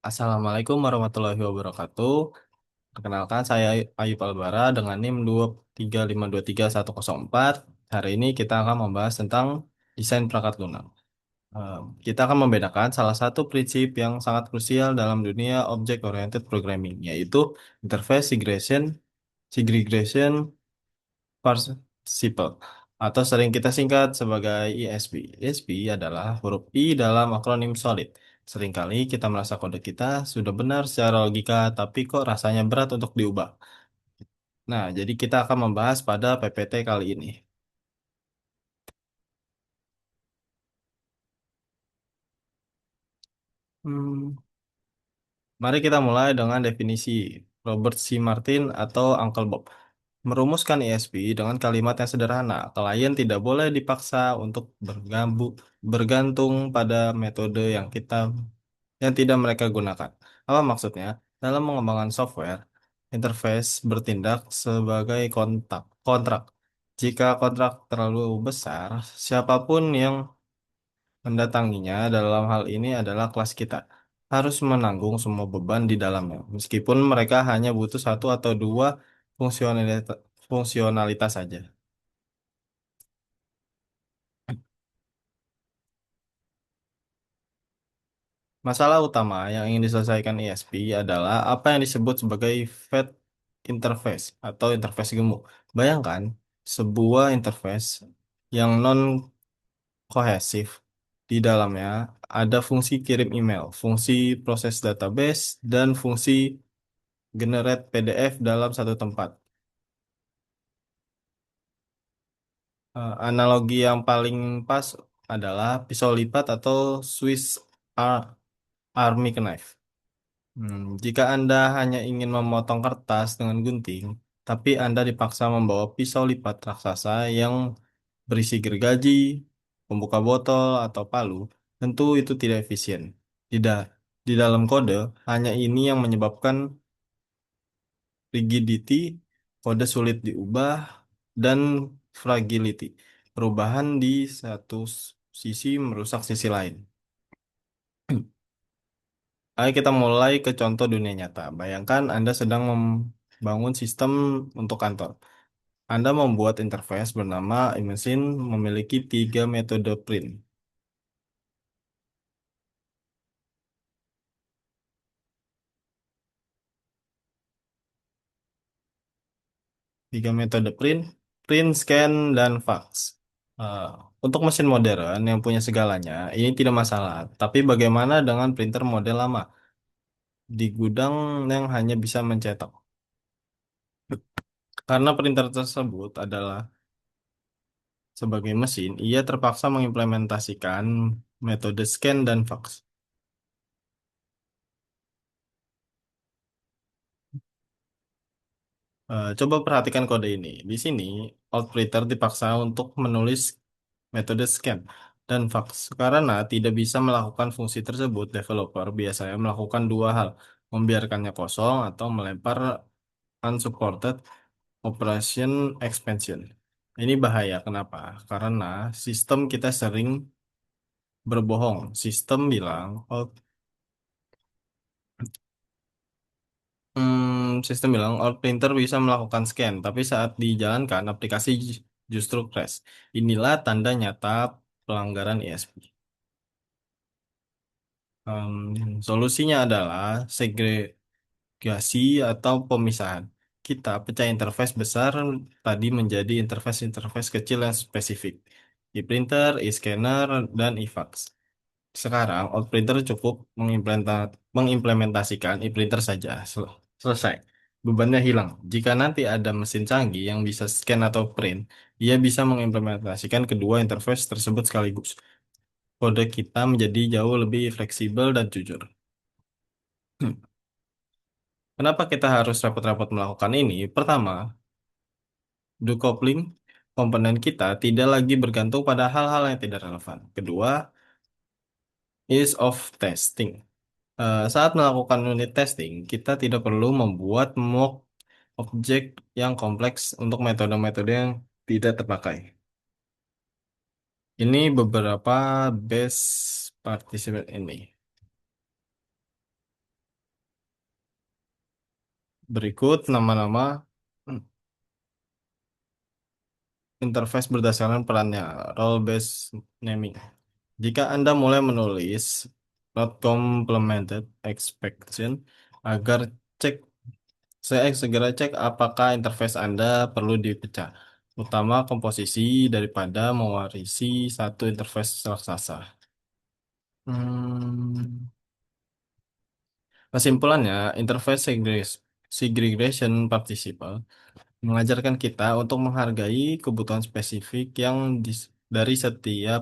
Assalamualaikum warahmatullahi wabarakatuh. Perkenalkan saya Ayub Albara dengan NIM 235232104. Hari ini kita akan membahas tentang desain perangkat lunak. Kita akan membedakan salah satu prinsip yang sangat krusial dalam dunia Object Oriented Programming, yaitu Interface Segregation Participle, atau sering kita singkat sebagai ISP. ISP adalah huruf I dalam akronim SOLID. Seringkali kita merasa kode kita sudah benar secara logika, tapi kok rasanya berat untuk diubah. Nah, jadi kita akan membahas pada PPT kali ini. Hmm, Mari kita mulai dengan definisi Robert C. Martin atau Uncle Bob. Merumuskan ISP dengan kalimat yang sederhana, klien tidak boleh dipaksa untuk bergantung pada metode yang tidak mereka gunakan. Apa maksudnya? Dalam mengembangkan software, interface bertindak sebagai kontrak. Jika kontrak terlalu besar, siapapun yang mendatanginya dalam hal ini adalah kelas kita harus menanggung semua beban di dalamnya, meskipun mereka hanya butuh satu atau dua fungsionalitas saja. Masalah utama yang ingin diselesaikan ISP adalah apa yang disebut sebagai fat interface atau interface gemuk. Bayangkan sebuah interface yang non-kohesif. Di dalamnya ada fungsi kirim email, fungsi proses database, dan fungsi generate PDF dalam satu tempat. Analogi yang paling pas adalah pisau lipat atau Swiss Ar- Army knife. Jika Anda hanya ingin memotong kertas dengan gunting, tapi Anda dipaksa membawa pisau lipat raksasa yang berisi gergaji, pembuka botol, atau palu, tentu itu tidak efisien. Tidak, di dalam kode, hanya ini yang menyebabkan rigidity, kode sulit diubah, dan fragility. Perubahan di satu sisi merusak sisi lain. Ayo kita mulai ke contoh dunia nyata. Bayangkan Anda sedang membangun sistem untuk kantor. Anda membuat interface bernama e-mesin memiliki tiga metode print. Tiga metode print, print, scan, dan fax. Eh, untuk mesin modern yang punya segalanya, ini tidak masalah. Tapi bagaimana dengan printer model lama di gudang yang hanya bisa mencetak? Karena printer tersebut adalah sebagai mesin, ia terpaksa mengimplementasikan metode scan dan fax. Coba perhatikan kode ini. Di sini, Outprinter dipaksa untuk menulis metode scan dan fax. Karena tidak bisa melakukan fungsi tersebut, developer biasanya melakukan dua hal, membiarkannya kosong atau melempar unsupported operation expansion. Ini bahaya. Kenapa? Karena sistem kita sering berbohong. Sistem bilang, oh, sistem bilang Printer bisa melakukan scan, tapi saat dijalankan aplikasi justru crash. Inilah tanda nyata pelanggaran ISP. Solusinya adalah segregasi atau pemisahan. Kita pecah interface besar tadi menjadi interface-interface kecil yang spesifik. E-printer, e-scanner, dan e-fax. Sekarang, Outprinter cukup mengimplementasikan e-printer saja. Selesai. Bebannya hilang. Jika nanti ada mesin canggih yang bisa scan atau print, ia bisa mengimplementasikan kedua interface tersebut sekaligus. Kode kita menjadi jauh lebih fleksibel dan jujur. Kenapa kita harus repot-repot melakukan ini? Pertama, decoupling komponen kita tidak lagi bergantung pada hal-hal yang tidak relevan. Kedua, ease of testing. Saat melakukan unit testing, kita tidak perlu membuat mock objek yang kompleks untuk metode-metode yang tidak terpakai. Ini beberapa best participant ini. Berikut nama-nama hmm, interface berdasarkan perannya, role based naming. Jika Anda mulai menulis not complemented expression agar cek saya segera cek apakah interface Anda perlu dipecah, utama komposisi daripada mewarisi satu interface raksasa. Hmm, Kesimpulannya, interface segregation participle mengajarkan kita untuk menghargai kebutuhan spesifik yang dari setiap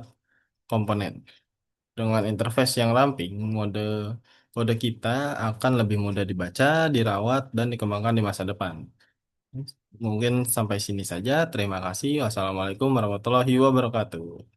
komponen. Dengan interface yang ramping, kode kita akan lebih mudah dibaca, dirawat, dan dikembangkan di masa depan. Mungkin sampai sini saja. Terima kasih. Wassalamualaikum warahmatullahi wabarakatuh.